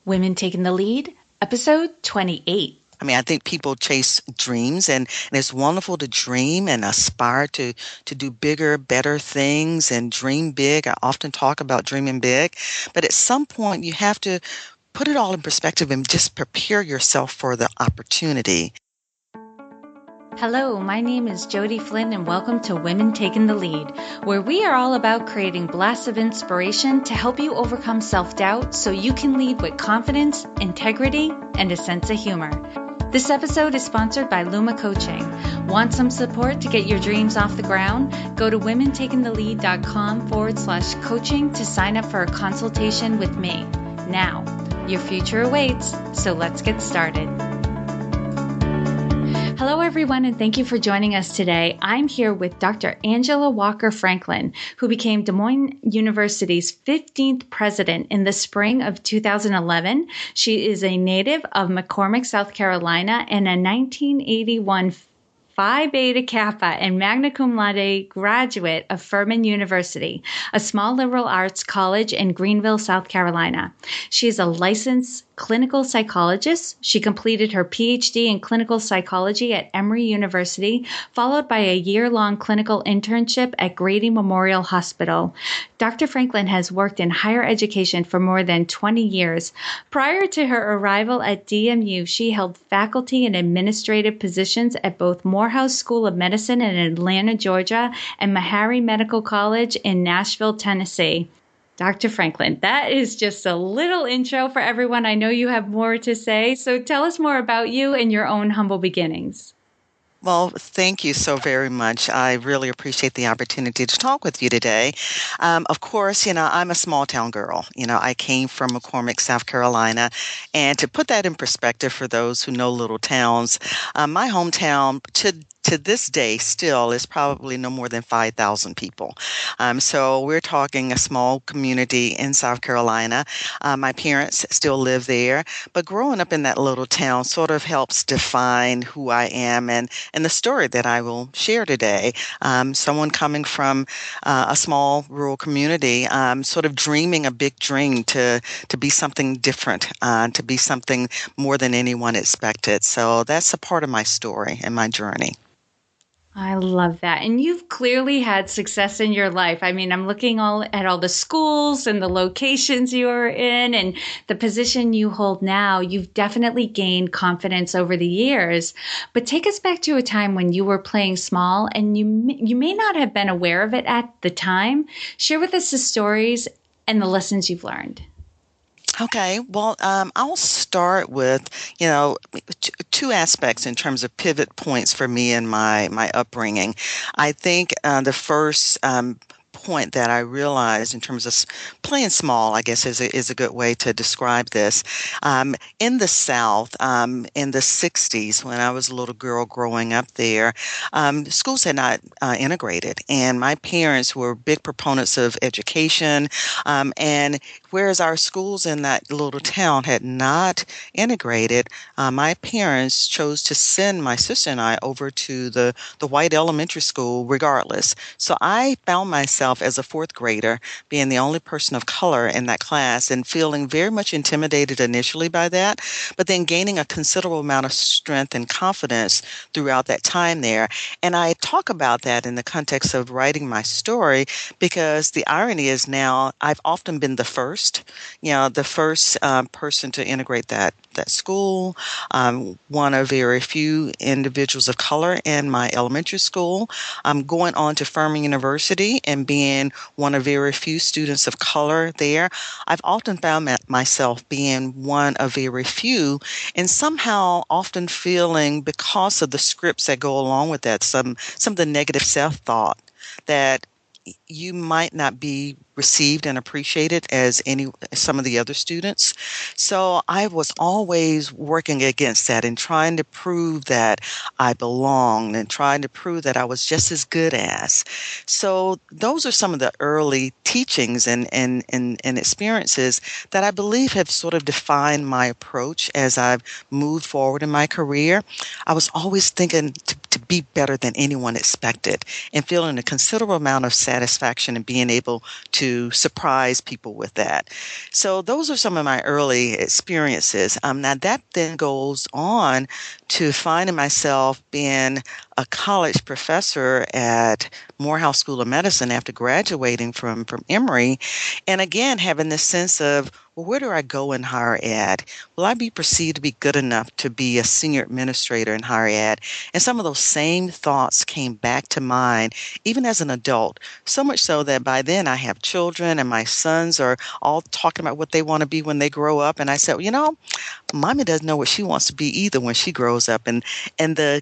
Women Taking the Lead, episode 28. I think people chase dreams and it's wonderful to dream and aspire to do bigger, better things and dream big. I often talk about dreaming big, but at some point you have to put it all in perspective and just prepare yourself for the opportunity. Hello, my name is Jody Flynn and welcome to Women Taking the Lead, where we are all about creating blasts of inspiration to help you overcome self-doubt so you can lead with confidence, integrity, and a sense of humor. This episode is sponsored by Luma Coaching. Want some support to get your dreams off the ground? Go to womentakingthelead.com/coaching to sign up for a consultation with me. Now, your future awaits, so let's get started. Hello, everyone, and thank you for joining us today. I'm here with Dr. Angela Walker Franklin, who became Des Moines University's 15th president in the spring of 2011. She is a native of McCormick, South Carolina, and a 1981 Phi Beta Kappa and magna cum laude graduate of Furman University, a small liberal arts college in Greenville, South Carolina. She is a licensed clinical psychologist. She completed her PhD in clinical psychology at Emory University, followed by a year-long clinical internship at Grady Memorial Hospital. Dr. Franklin has worked in higher education for more than 20 years. Prior to her arrival at DMU, she held faculty and administrative positions at both Morehouse School of Medicine in Atlanta, Georgia, and Meharry Medical College in Nashville, Tennessee. Dr. Franklin, that is just a little intro for everyone. I know you have more to say, so tell us more about you and your own humble beginnings. Well, thank you so very much. I really appreciate the opportunity to talk with you today. Of course, I'm a small town girl. I came from McCormick, South Carolina. And to put that in perspective for those who know little towns, my hometown to this day still is probably no more than 5,000 people. So we're talking a small community in South Carolina. My parents still live there, but growing up in that little town sort of helps define who I am and the story that I will share today. Someone coming from a small rural community, sort of dreaming a big dream to be something different, to be something more than anyone expected. So that's a part of my story and my journey. I love that. And you've clearly had success in your life. I'm looking at all the schools and the locations you are in and the position you hold now. You've definitely gained confidence over the years. But take us back to a time when you were playing small and you may not have been aware of it at the time. Share with us the stories and the lessons you've learned. Okay, well, I'll start with, two aspects in terms of pivot points for me and my upbringing. I think the first point that I realized in terms of playing small, I guess is a good way to describe this. In the South, in the 60s, when I was a little girl growing up there, schools had not integrated. And my parents were big proponents of education. And whereas our schools in that little town had not integrated, my parents chose to send my sister and I over to the white elementary school regardless. So I found myself as a fourth grader being the only person of color in that class and feeling very much intimidated initially by that, but then gaining a considerable amount of strength and confidence throughout that time there. And I talk about that in the context of writing my story because the irony is now I've often been the first person to integrate that school, one of very few individuals of color in my elementary school. I'm going on to Furman University and being one of very few students of color there. I've often found myself being one of very few and somehow often feeling, because of the scripts that go along with that, some of the negative self-thought that you might not be received and appreciated as some of the other students. So I was always working against that and trying to prove that I belonged and trying to prove that I was just as good as. So those are some of the early teachings and experiences that I believe have sort of defined my approach as I've moved forward in my career. I was always thinking to be be better than anyone expected, and feeling a considerable amount of satisfaction and being able to surprise people with that. So those are some of my early experiences. Now that then goes on to finding myself being a college professor at Morehouse School of Medicine after graduating from Emory. And again, having this sense of, well, where do I go in higher ed? Will I be perceived to be good enough to be a senior administrator in higher ed? And some of those same thoughts came back to mind, even as an adult, so much so that by then I have children and my sons are all talking about what they want to be when they grow up. And I said, well, mommy doesn't know what she wants to be either when she grows up. And the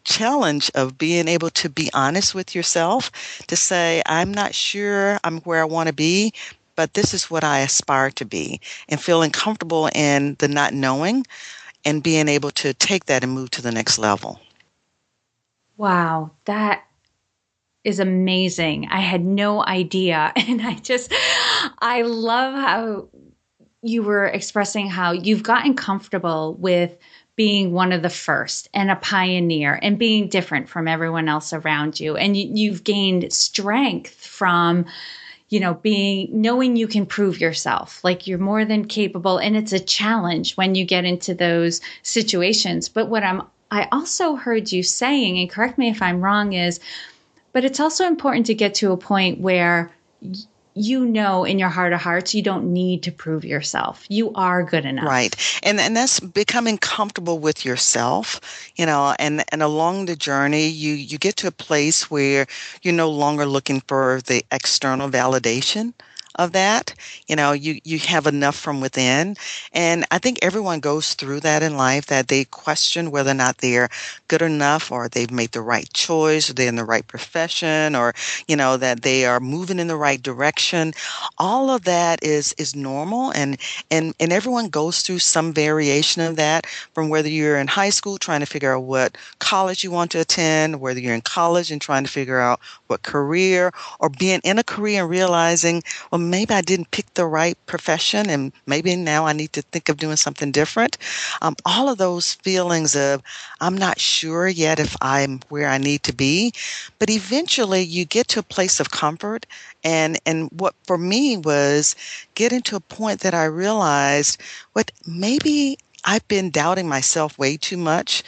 challenge of being able to be honest with yourself, to say, I'm not sure I'm where I want to be, but this is what I aspire to be, and feeling comfortable in the not knowing and being able to take that and move to the next level. Wow, that is amazing. I had no idea. And I love how you were expressing how you've gotten comfortable with being one of the first and a pioneer and being different from everyone else around you. And you've gained strength from, knowing you can prove yourself, like you're more than capable. And it's a challenge when you get into those situations. But I also heard you saying, and correct me if I'm wrong, but it's also important to get to a point where in your heart of hearts, you don't need to prove yourself. You are good enough. Right. And that's becoming comfortable with yourself, and along the journey, you get to a place where you're no longer looking for the external validation of that. You have enough from within. And I think everyone goes through that in life, that they question whether or not they're good enough, or they've made the right choice, or they're in the right profession, or, that they are moving in the right direction. All of that is normal. And everyone goes through some variation of that, from whether you're in high school trying to figure out what college you want to attend, whether you're in college and trying to figure out what career, or being in a career and realizing, well, maybe I didn't pick the right profession, and maybe now I need to think of doing something different. All of those feelings of, I'm not sure yet if I'm where I need to be, but eventually you get to a place of comfort. And what for me was getting to a point that I realized, what maybe I've been doubting myself way too much.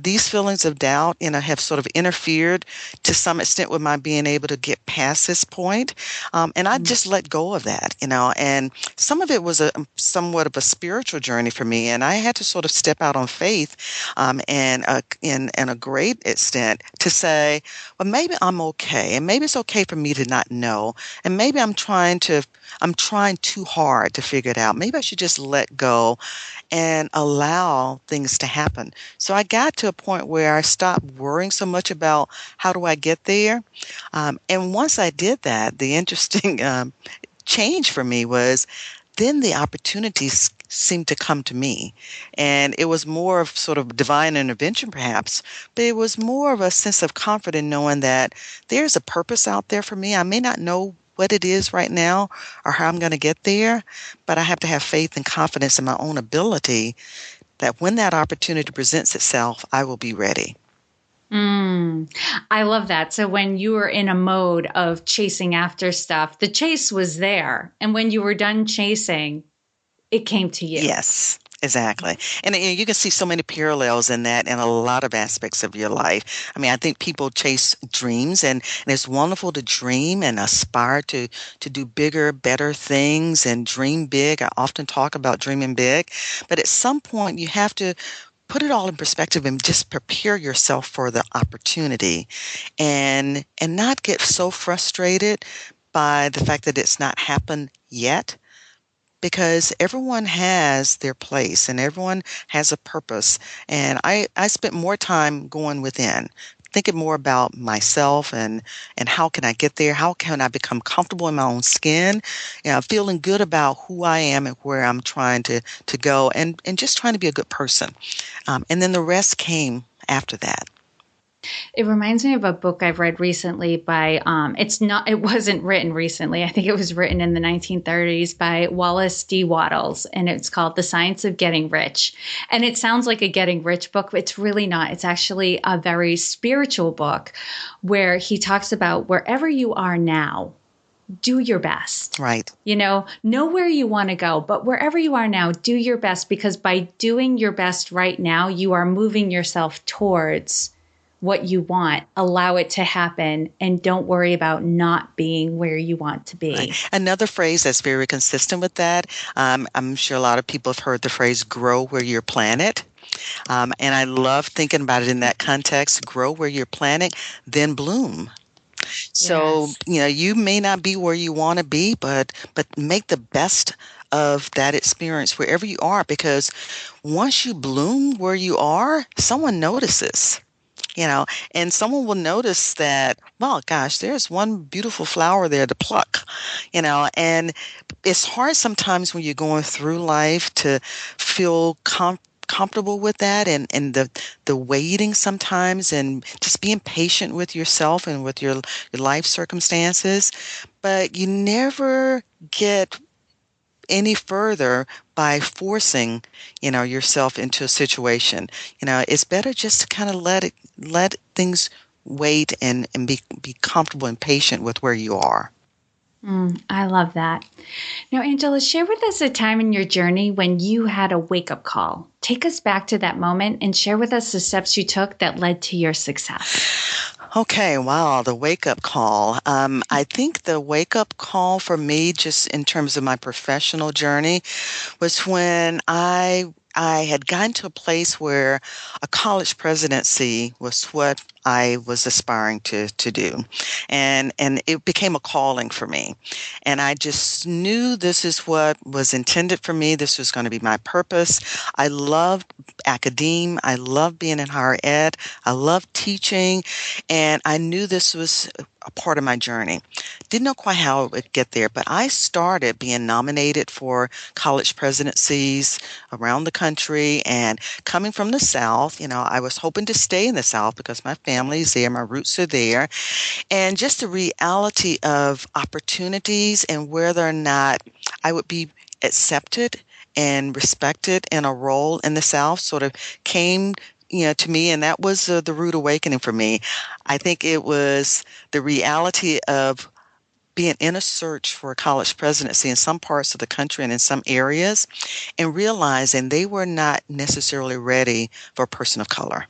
These feelings of doubt, have sort of interfered to some extent with my being able to get past this point. And I just let go of that, and some of it was somewhat of a spiritual journey for me. And I had to sort of step out on faith, and in a great extent, to say, well, maybe I'm okay. And maybe it's okay for me to not know. And maybe I'm trying too hard to figure it out. Maybe I should just let go and allow things to happen. So I got to a point where I stopped worrying so much about how do I get there. And once I did that, the interesting change for me was then the opportunities seemed to come to me. And it was more of sort of divine intervention, perhaps, but it was more of a sense of comfort in knowing that there's a purpose out there for me. I may not know what it is right now or how I'm going to get there, but I have to have faith and confidence in my own ability that when that opportunity presents itself, I will be ready. I love that. So when you were in a mode of chasing after stuff, the chase was there. And when you were done chasing, it came to you. Yes. Exactly. And you can see so many parallels in that in a lot of aspects of your life. I mean, I think people chase dreams, and it's wonderful to dream and aspire to do bigger, better things and dream big. I often talk about dreaming big, but at some point you have to put it all in perspective and just prepare yourself for the opportunity, and not get so frustrated by the fact that it's not happened yet. Because everyone has their place and everyone has a purpose. And I spent more time going within, thinking more about myself and how can I get there? How can I become comfortable in my own skin? Feeling good about who I am and where I'm trying to go, and just trying to be a good person. And then the rest came after that. It reminds me of a book I've read recently by, it wasn't written recently. I think it was written in the 1930s by Wallace D. Wattles, and it's called The Science of Getting Rich. And it sounds like a getting rich book, but it's really not. It's actually a very spiritual book where he talks about wherever you are now, do your best. Right. Know where you want to go, but wherever you are now, do your best, because by doing your best right now, you are moving yourself towards what you want. Allow it to happen, and don't worry about not being where you want to be. Right. Another phrase that's very consistent with that, I'm sure a lot of people have heard the phrase grow where you're planted. And I love thinking about it in that context, grow where you're planted, then bloom. So, Yes. you may not be where you want to be, but make the best of that experience wherever you are, because once you bloom where you are, someone notices. And someone will notice that, well, gosh, there's one beautiful flower there to pluck, and it's hard sometimes when you're going through life to feel comfortable with that, and the waiting sometimes, and just being patient with yourself and with your life circumstances. But you never get any further by forcing, yourself into a situation. It's better just to kind of let things wait, and be comfortable and patient with where you are. I love that. Now, Angela, share with us a time in your journey when you had a wake-up call. Take us back to that moment and share with us the steps you took that led to your success. Okay, wow, the wake-up call. I think the wake-up call for me, just in terms of my professional journey, was when I had gotten to a place where a college presidency was what I was aspiring to do. And it became a calling for me. And I just knew this is what was intended for me. This was going to be my purpose. I loved academia. I loved being in higher ed. I loved teaching. And I knew this was a part of my journey. Didn't know quite how it would get there, but I started being nominated for college presidencies around the country. And coming from the South, I was hoping to stay in the South because my family's there, my roots are there. And just the reality of opportunities and whether or not I would be accepted and respected in a role in the South sort of came to me, and that was the rude awakening for me. I think it was the reality of being in a search for a college presidency in some parts of the country and in some areas, and realizing they were not necessarily ready for a person of color.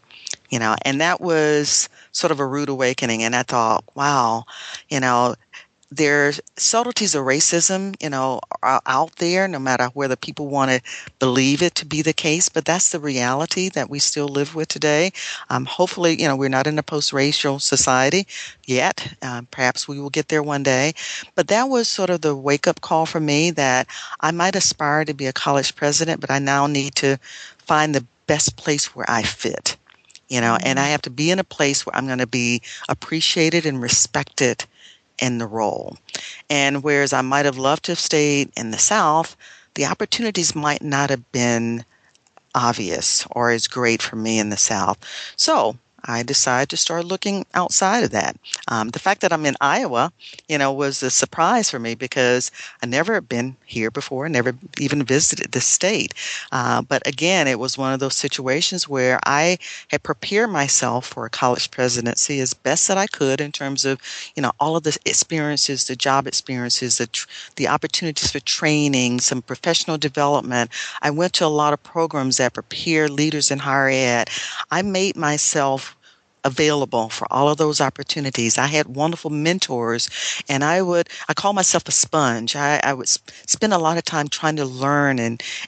And that was sort of a rude awakening. And I thought, wow, there's subtleties of racism, are out there, no matter whether people want to believe it to be the case, but that's the reality that we still live with today. Hopefully, we're not in a post-racial society yet. Perhaps we will get there one day. But that was sort of the wake-up call for me, that I might aspire to be a college president, but I now need to find the best place where I fit. And I have to be in a place where I'm going to be appreciated and respected in the role. And whereas I might have loved to have stayed in the South, the opportunities might not have been obvious or as great for me in the South. So I decided to start looking outside of that. The fact that I'm in Iowa, was a surprise for me because I never been here before, never even visited the state. But again, it was one of those situations where I had prepared myself for a college presidency as best that I could in terms of, all of the experiences, the job experiences, the opportunities for training, some professional development. I went to a lot of programs that prepare leaders in higher ed. I made myself available for all of those opportunities. I had wonderful mentors, and I call myself a sponge. I would spend a lot of time trying to learn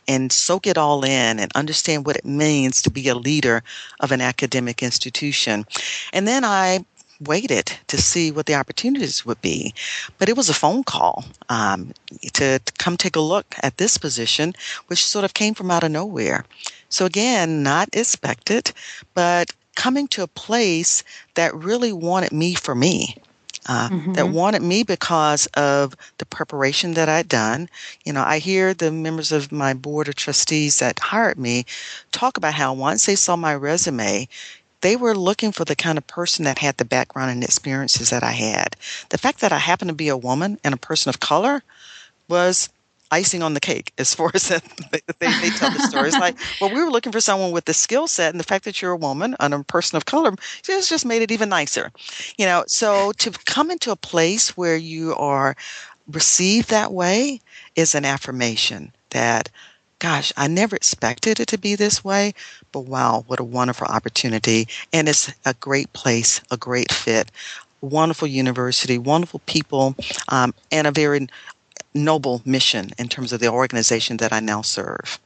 and soak it all in and understand what it means to be a leader of an academic institution. And then I waited to see what the opportunities would be. But it was a phone call to come take a look at this position, which sort of came from out of nowhere. So again, not expected, but coming to a place that really wanted me for me, that wanted me because of the preparation that I'd done. I hear the members of my board of trustees that hired me talk about how once they saw my resume, they were looking for the kind of person that had the background and experiences that I had. The fact that I happened to be a woman and a person of color was icing on the cake as far as that they tell the story. It's like, well, we were looking for someone with the skill set, and the fact that you're a woman and a person of color just made it even nicer. So to come into a place where you are received that way is an affirmation that, gosh, I never expected it to be this way, but wow, what a wonderful opportunity. And it's a great place, a great fit, wonderful university, wonderful people, and a very noble mission in terms of the organization that I now serve.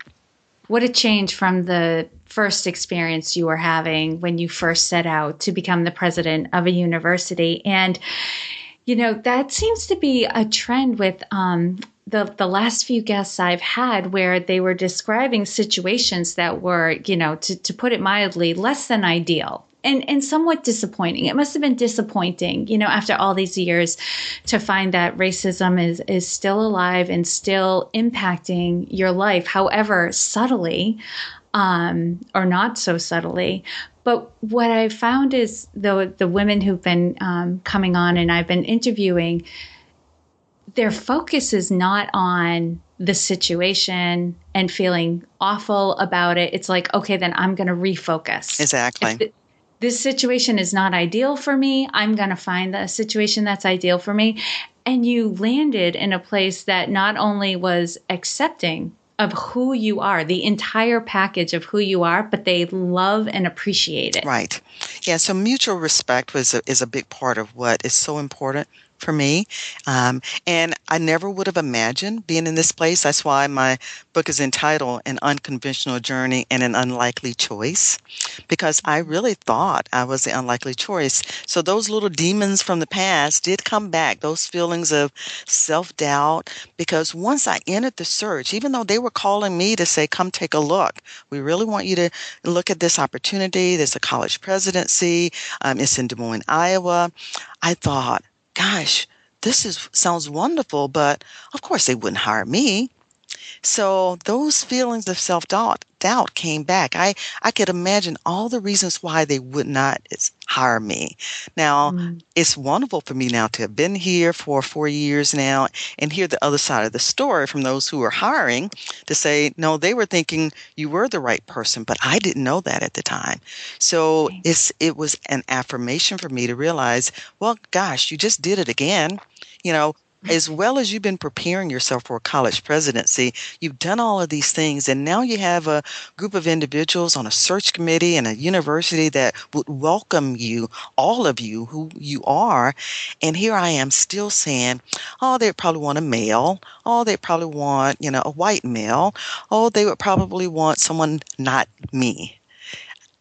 What a change from the first experience you were having when you first set out to become the president of a university. And, that seems to be a trend with the last few guests I've had, where they were describing situations that were, to put it mildly, less than ideal. And somewhat disappointing. It must have been disappointing, after all these years, to find that racism is still alive and still impacting your life, however subtly, or not so subtly. But what I found is the women who've been coming on and I've been interviewing, their focus is not on the situation and feeling awful about it. It's like, okay, then I'm going to refocus. Exactly. This situation is not ideal for me. I'm going to find a situation that's ideal for me. And you landed in a place that not only was accepting of who you are, the entire package of who you are, but they love and appreciate it. Right. Yeah. So mutual respect is a big part of what is so important for me. And I never would have imagined being in this place. That's why my book is entitled An Unconventional Journey and an Unlikely Choice, because I really thought I was the unlikely choice. So those little demons from the past did come back, those feelings of self-doubt, because once I entered the search, even though they were calling me to say, come take a look, we really want you to look at this opportunity. There's a college presidency. It's in Des Moines, Iowa. I thought, gosh, sounds wonderful, but of course they wouldn't hire me. So those feelings of self-doubt came back. I could imagine all the reasons why they would not hire me. Now, it's wonderful for me now to have been here for 4 years now and hear the other side of the story from those who are hiring to say, no, they were thinking you were the right person, but I didn't know that at the time. So it was an affirmation for me to realize, well, gosh, you just did it again. As well as you've been preparing yourself for a college presidency, you've done all of these things, and now you have a group of individuals on a search committee and a university that would welcome you, all of you, who you are. And here I am still saying, oh, they probably want a male. Oh, they probably want, a white male. Oh, they would probably want someone not me.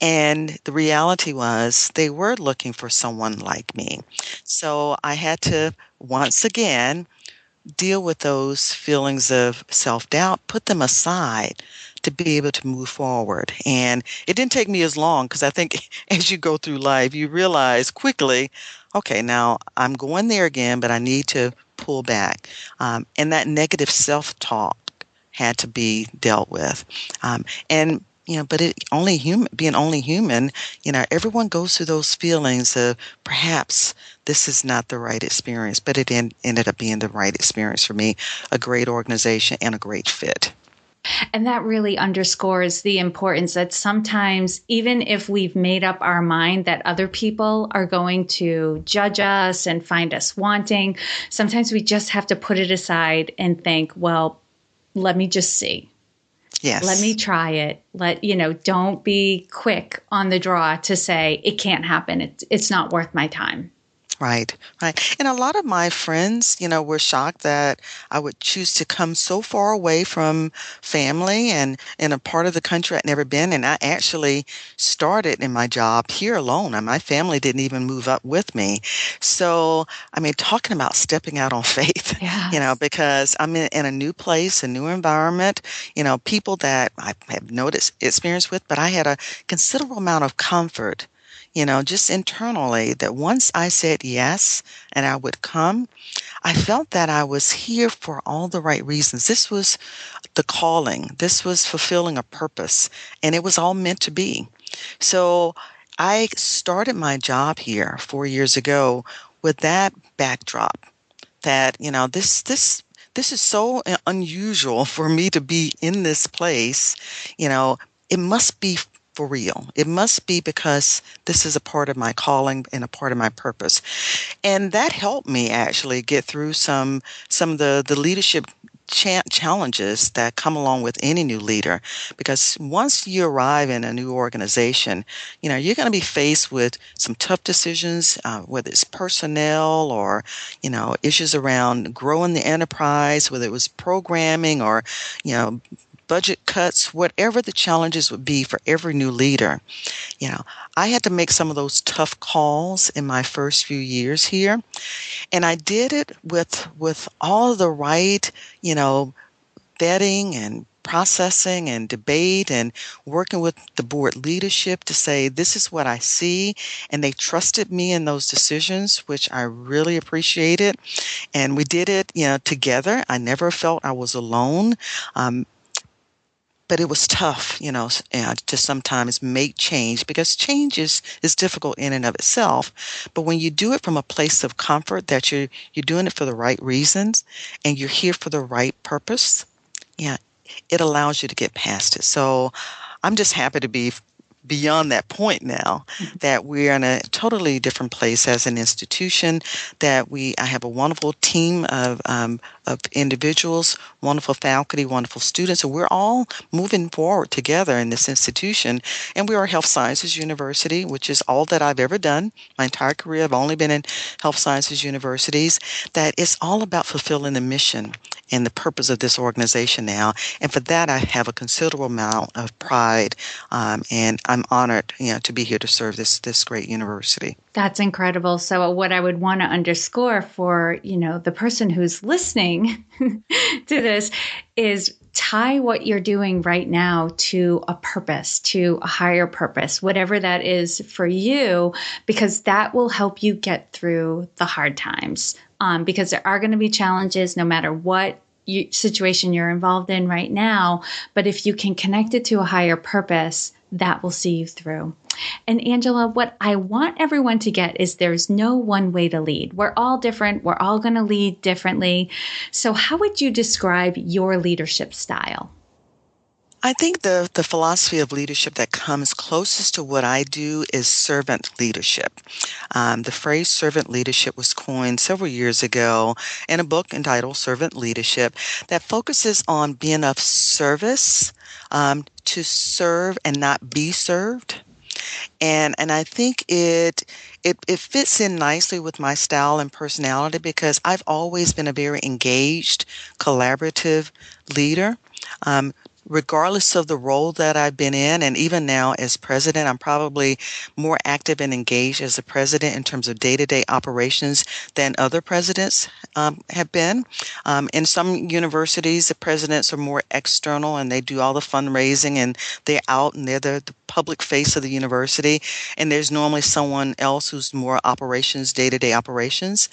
And the reality was they were looking for someone like me. So I had to, once again, deal with those feelings of self-doubt, put them aside to be able to move forward. And it didn't take me as long, because I think as you go through life, you realize quickly, okay, now I'm going there again, but I need to pull back. And that negative self-talk had to be dealt with. But being only human, everyone goes through those feelings of perhaps this is not the right experience, but it ended up being the right experience for me, a great organization and a great fit. And that really underscores the importance that sometimes, even if we've made up our mind that other people are going to judge us and find us wanting, sometimes we just have to put it aside and think, well, let me just see. Yes. Let me try it. Don't be quick on the draw to say it can't happen. It's not worth my time. Right. And a lot of my friends, were shocked that I would choose to come so far away from family and in a part of the country I'd never been. And I actually started in my job here alone, and my family didn't even move up with me. So, talking about stepping out on faith, yes. Because I'm in a new place, a new environment, people that I have no experience with, but I had a considerable amount of comfort, just internally, that once I said yes and I would come, I felt that I was here for all the right reasons. This was the calling. This was fulfilling a purpose, and it was all meant to be. So I started my job here 4 years ago with that backdrop that, this is so unusual for me to be in this place. You know, it must be for real. It must be because this is a part of my calling and a part of my purpose. And that helped me actually get through some of the leadership challenges that come along with any new leader. Because once you arrive in a new organization, you're going to be faced with some tough decisions, whether it's personnel or, issues around growing the enterprise, whether it was programming or, you know, budget cuts, whatever the challenges would be for every new leader. You know, I had to make some of those tough calls in my first few years here, and I did it with all the right, vetting and processing and debate and working with the board leadership to say, this is what I see. And they trusted me in those decisions, which I really appreciated. And we did it, together. I never felt I was alone. But it was tough, to sometimes make change, because change is difficult in and of itself. But when you do it from a place of comfort, that you're doing it for the right reasons and you're here for the right purpose, yeah, it allows you to get past it. So I'm just happy to be beyond that point now, that we're in a totally different place as an institution, that I have a wonderful team of individuals, wonderful faculty, wonderful students, and we're all moving forward together in this institution. And we are a health sciences university, which is all that I've ever done. My entire career, I've only been in health sciences universities. That it's all about fulfilling the mission and the purpose of this organization now. And for that, I have a considerable amount of pride, and I'm honored, to be here to serve this great university. That's incredible. So what I would want to underscore for, the person who's listening to this is tie what you're doing right now to a purpose, to a higher purpose, whatever that is for you, because that will help you get through the hard times. Because there are going to be challenges no matter what situation you're involved in right now. But if you can connect it to a higher purpose, that will see you through. And Angela, what I want everyone to get is there's no one way to lead. We're all different. We're all going to lead differently. So how would you describe your leadership style? I think the philosophy of leadership that comes closest to what I do is servant leadership. The phrase servant leadership was coined several years ago in a book entitled Servant Leadership, that focuses on being of service, to serve and not be served. And I think it fits in nicely with my style and personality, because I've always been a very engaged, collaborative leader. Regardless of the role that I've been in, and even now as president, I'm probably more active and engaged as a president in terms of day-to-day operations than other presidents have been. In some universities, the presidents are more external and they do all the fundraising and they're out and they're the public face of the university. And there's normally someone else who's more operations, day-to-day operations.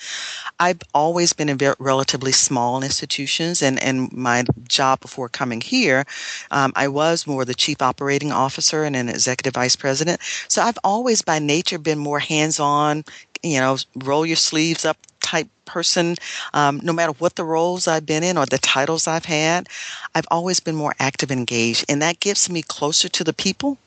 I've always been in relatively small institutions, and my job before coming here, I was more the chief operating officer and an executive vice president. So I've always by nature been more hands-on, roll your sleeves up type person. No matter what the roles I've been in or the titles I've had, I've always been more active and engaged. And that gets me closer to the people,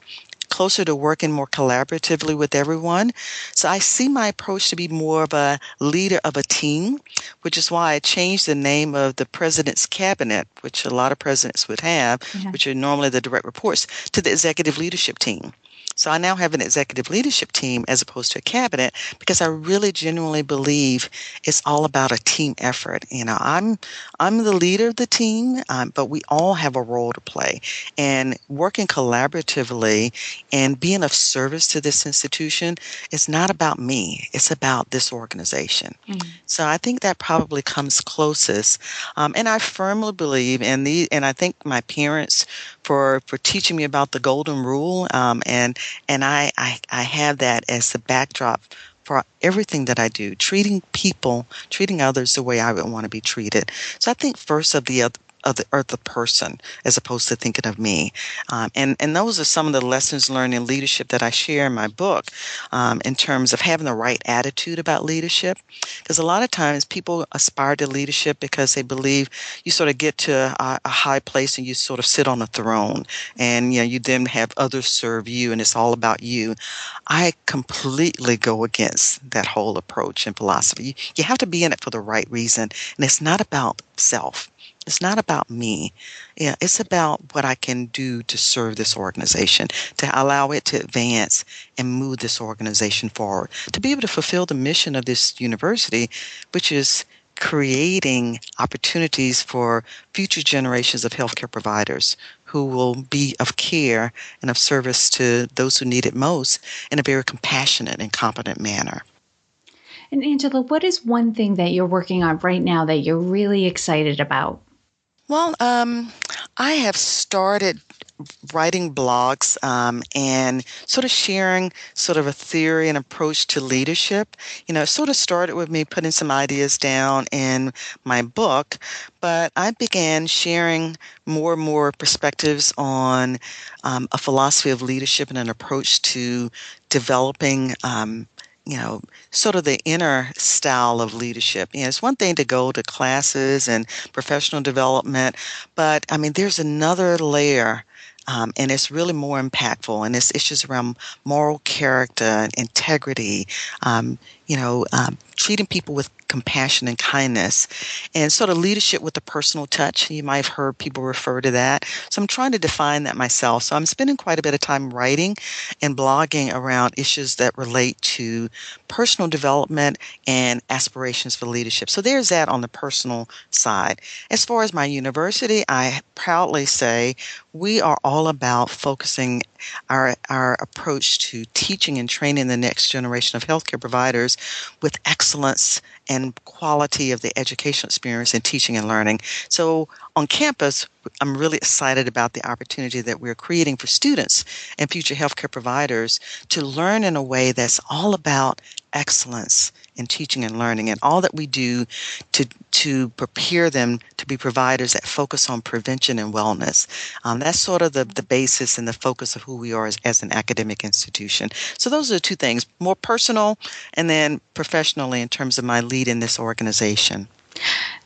closer to working more collaboratively with everyone. So I see my approach to be more of a leader of a team, which is why I changed the name of the president's cabinet, which a lot of presidents would have, which are normally the direct reports, to the executive leadership team. So I now have an executive leadership team as opposed to a cabinet, because I really genuinely believe it's all about a team effort. I'm the leader of the team, but we all have a role to play. And working collaboratively and being of service to this institution is not about me. It's about this organization. Mm-hmm. So I think that probably comes closest. And I firmly believe and I thank my parents for teaching me about the golden rule. And I have that as the backdrop for everything that I do, treating others the way I would want to be treated. So I think first of of the person as opposed to thinking of me. And those are some of the lessons learned in leadership that I share in my book, in terms of having the right attitude about leadership. Because a lot of times people aspire to leadership because they believe you sort of get to a high place and you sort of sit on a throne, and you then have others serve you and it's all about you. I completely go against that whole approach and philosophy. You have to be in it for the right reason, and it's not about self. It's not about me. Yeah, it's about what I can do to serve this organization, to allow it to advance and move this organization forward, to be able to fulfill the mission of this university, which is creating opportunities for future generations of healthcare providers who will be of care and of service to those who need it most in a very compassionate and competent manner. And Angela, what is one thing that you're working on right now that you're really excited about? Well, I have started writing blogs, and sort of sharing sort of a theory and approach to leadership. It sort of started with me putting some ideas down in my book, but I began sharing more and more perspectives on a philosophy of leadership and an approach to developing sort of the inner style of leadership. It's one thing to go to classes and professional development, but I mean, there's another layer, and it's really more impactful, and it's issues around moral character, integrity, treating people with compassion and kindness, and sort of leadership with a personal touch. You might have heard people refer to that. So I'm trying to define that myself. So I'm spending quite a bit of time writing and blogging around issues that relate to personal development and aspirations for leadership. So there's that on the personal side. As far as my university, I proudly say we are all about focusing our approach to teaching and training the next generation of healthcare providers with excellence and quality of the educational experience in teaching and learning. So on campus, I'm really excited about the opportunity that we're creating for students and future healthcare providers to learn in a way that's all about excellence in teaching and learning, and all that we do to prepare them to be providers that focus on prevention and wellness. That's sort of the basis and the focus of who we are as an academic institution. So those are the two things, more personal and then professionally in terms of my lead in this organization.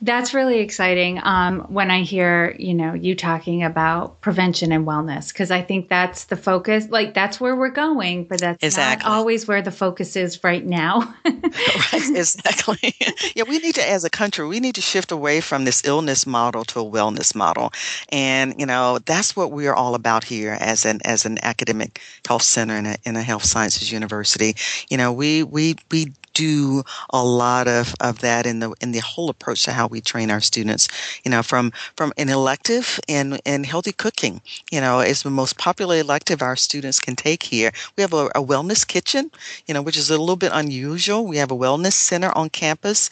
That's really exciting when I hear, you talking about prevention and wellness, because I think that's the focus. Like, that's where we're going, but that's Exactly. not always where the focus is right now. Right, exactly. Yeah, we need to, as a country, we need to shift away from this illness model to a wellness model. And, that's what we are all about here as an academic health center in a health sciences university. We do a lot of that in the whole approach to how we train our students, from an elective and healthy cooking, is the most popular elective our students can take here. We have a wellness kitchen, which is a little bit unusual. We have a wellness center on campus.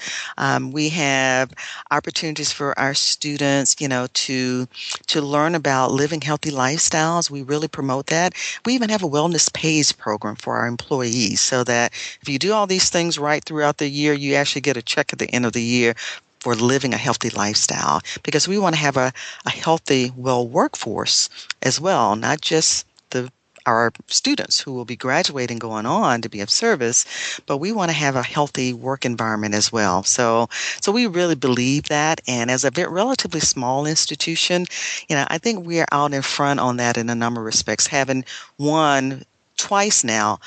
We have opportunities for our students, to learn about living healthy lifestyles. We really promote that. We even have a wellness pays program for our employees, so that if you do all these things right throughout the year, you actually get a check at the end of the year for living a healthy lifestyle, because we want to have a healthy, well workforce as well, not just our students who will be graduating, going on to be of service, but we want to have a healthy work environment as well. So we really believe that. And as a relatively small institution, I think we are out in front on that in a number of respects, having won twice now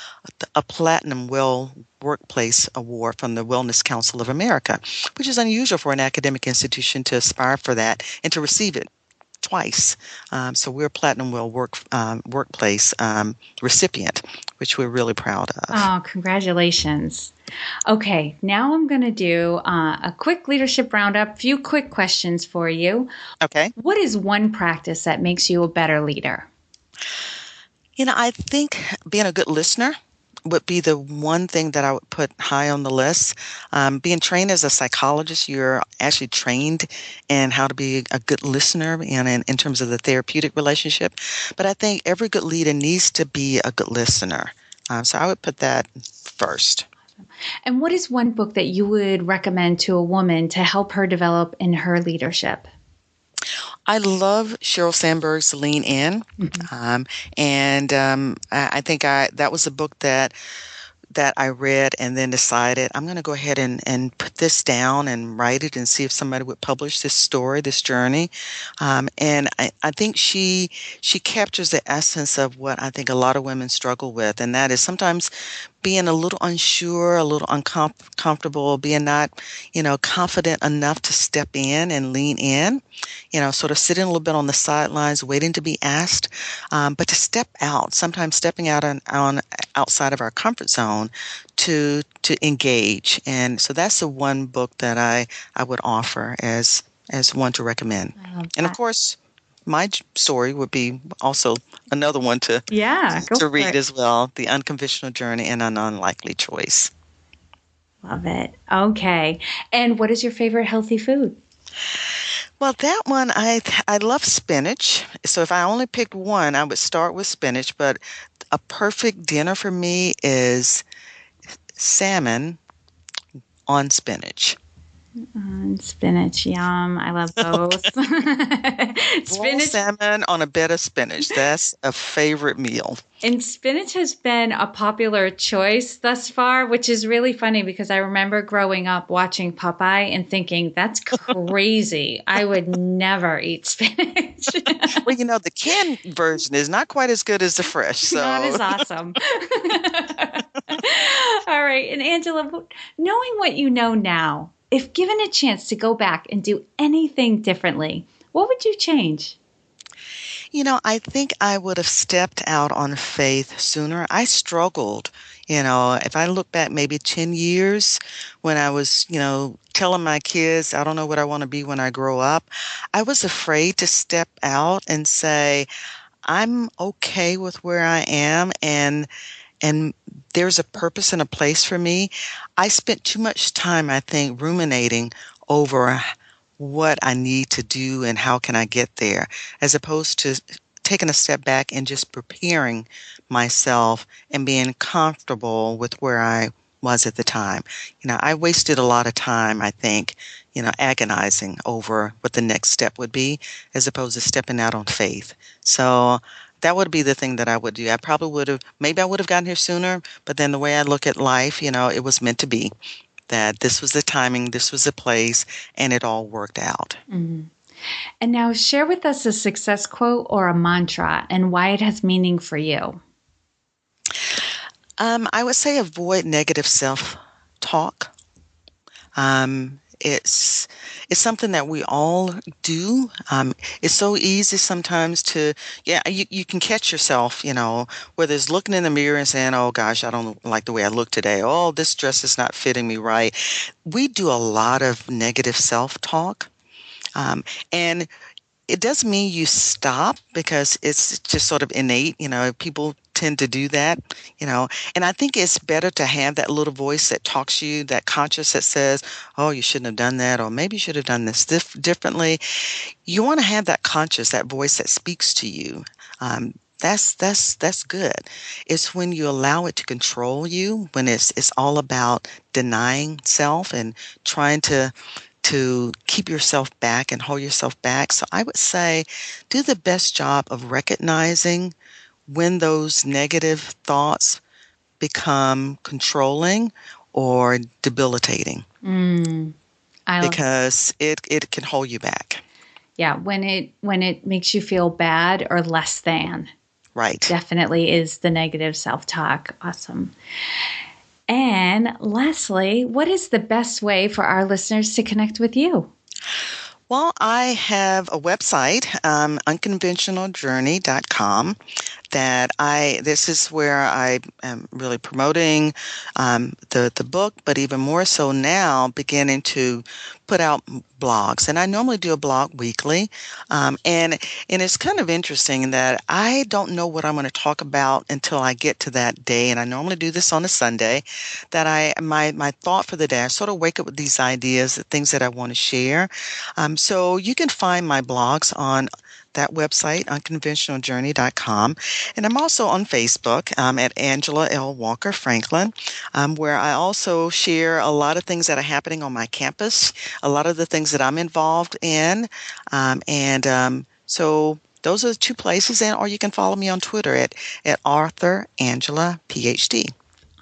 a Platinum Well Workplace Award from the Wellness Council of America, which is unusual for an academic institution to aspire for that and to receive it twice. So we're a Platinum Well Workplace recipient, which we're really proud of. Oh, congratulations. Okay, now I'm going to do a quick leadership roundup, few quick questions for you. Okay. What is one practice that makes you a better leader? I think being a good listener would be the one thing that I would put high on the list. Being trained as a psychologist, you're actually trained in how to be a good listener and in terms of the therapeutic relationship. But I think every good leader needs to be a good listener. So I would put that first. And what is one book that you would recommend to a woman to help her develop in her leadership? I love Sheryl Sandberg's Lean In. Mhm. I think that was a book that I read and then decided I'm going to go ahead and put this down and write it and see if somebody would publish this story, this journey. I think she captures the essence of what I think a lot of women struggle with, and that is sometimes being a little unsure, a little uncomfortable, being not, confident enough to step in and lean in, sort of sitting a little bit on the sidelines, waiting to be asked, but to step out, sometimes stepping out on outside of our comfort zone to engage. And so that's the one book that I would offer as one to recommend. I love And of that. course, my story would be also another one to Yeah, go to for read it. as well, The Unconventional Journey and An Unlikely Choice. Love it. Okay. And what is your favorite healthy food? Well, that one, I love spinach. So if I only picked one, I would start with spinach. But a perfect dinner for me is salmon on spinach. Spinach, yum. I love both. Boiled Spinach salmon on a bed of spinach. That's a favorite meal. and spinach has been a popular choice thus far, which is really funny because I remember growing up watching Popeye and thinking, that's crazy. I would never eat spinach. Well, the canned version is not quite as good as the fresh. Not So as awesome. All right. And Angela, knowing what you know now, if given a chance to go back and do anything differently, what would you change? I think I would have stepped out on faith sooner. I struggled. If I look back maybe 10 years when I was, telling my kids, I don't know what I want to be when I grow up, I was afraid to step out and say, I'm okay with where I am and there's a purpose and a place for me. I spent too much time, I think, ruminating over what I need to do and how can I get there, as opposed to taking a step back and just preparing myself and being comfortable with where I was at the time. I wasted a lot of time, I think, agonizing over what the next step would be, as opposed to stepping out on faith. So that would be the thing that I would do. Maybe I would have gotten here sooner, but then the way I look at life, it was meant to be that this was the timing, this was the place, and it all worked out. Mhm. And now share with us a success quote or a mantra and why it has meaning for you. I would say avoid negative self-talk. It's something that we all do. It's so easy sometimes to, yeah, you can catch yourself, whether it's looking in the mirror and saying, oh gosh, I don't like the way I look today. Oh, this dress is not fitting me right. We do a lot of negative self-talk. And it doesn't mean you stop because it's just sort of innate. People tend to do that, and I think it's better to have that little voice that talks to you, that conscious that says, oh, you shouldn't have done that, or maybe you should have done this differently. You want to have that conscious, that voice that speaks to you. That's good. It's when you allow it to control you, when it's all about denying self and trying to keep yourself back and hold yourself back. So I would say do the best job of recognizing when those negative thoughts become controlling or debilitating, Mm, I love, because it can hold you back. yeah, when it makes you feel bad or less than, Right. definitely is the negative self-talk. Awesome. And lastly, what is the best way for our listeners to connect with you? Well, I have a website, unconventionaljourney.com, this is where I am really promoting the book, but even more so now beginning to put out blogs. And I normally do a blog weekly. And it's kind of interesting that I don't know what I'm going to talk about until I get to that day. And I normally do this on a Sunday, that my thought for the day, I sort of wake up with these ideas, the things that I want to share. So you can find my blogs on that website, unconventionaljourney.com. And I'm also on Facebook at Angela L. Walker Franklin, where I also share a lot of things that are happening on my campus, a lot of the things that I'm involved in. So those are the two places, or you can follow me on Twitter at Arthur Angela, PhD.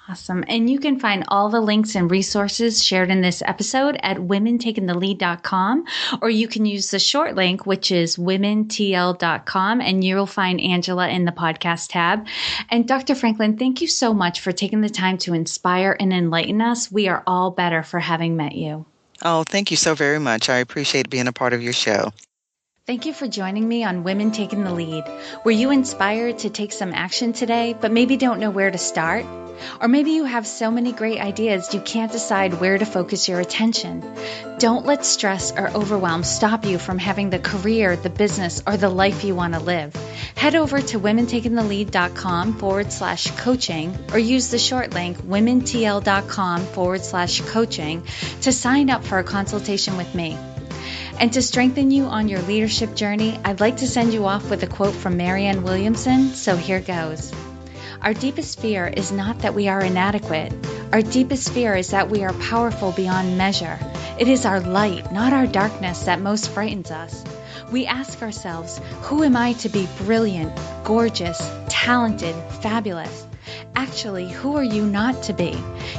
Awesome. And you can find all the links and resources shared in this episode at womentakingthelead.com, or you can use the short link, which is womentl.com, and you'll find Angela in the podcast tab. And Dr. Franklin, thank you so much for taking the time to inspire and enlighten us. We are all better for having met you. Oh, thank you so very much. I appreciate being a part of your show. Thank you for joining me on Women Taking the Lead. Were you inspired to take some action today, but maybe don't know where to start? Or maybe you have so many great ideas you can't decide where to focus your attention. Don't let stress or overwhelm stop you from having the career, the business, or the life you want to live. Head over to womentakingthelead.com/coaching or use the short link womentl.com/coaching to sign up for a consultation with me. And to strengthen you on your leadership journey, I'd like to send you off with a quote from Marianne Williamson, so here goes. Our deepest fear is not that we are inadequate. Our deepest fear is that we are powerful beyond measure. It is our light, not our darkness, that most frightens us. We ask ourselves, who am I to be brilliant, gorgeous, talented, fabulous? Actually, who are you not to be?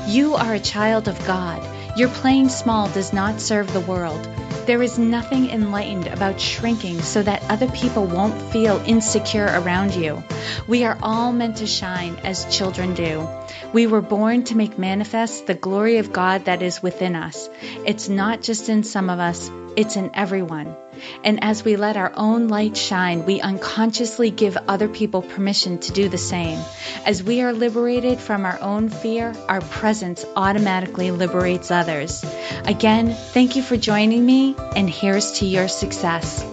You are a child of God. Your playing small does not serve the world. There is nothing enlightened about shrinking so that other people won't feel insecure around you. We are all meant to shine as children do. We were born to make manifest the glory of God that is within us. It's not just in some of us, it's in everyone. And as we let our own light shine, we unconsciously give other people permission to do the same. As we are liberated from our own fear, our presence automatically liberates others. Again, thank you for joining me, and here's to your success.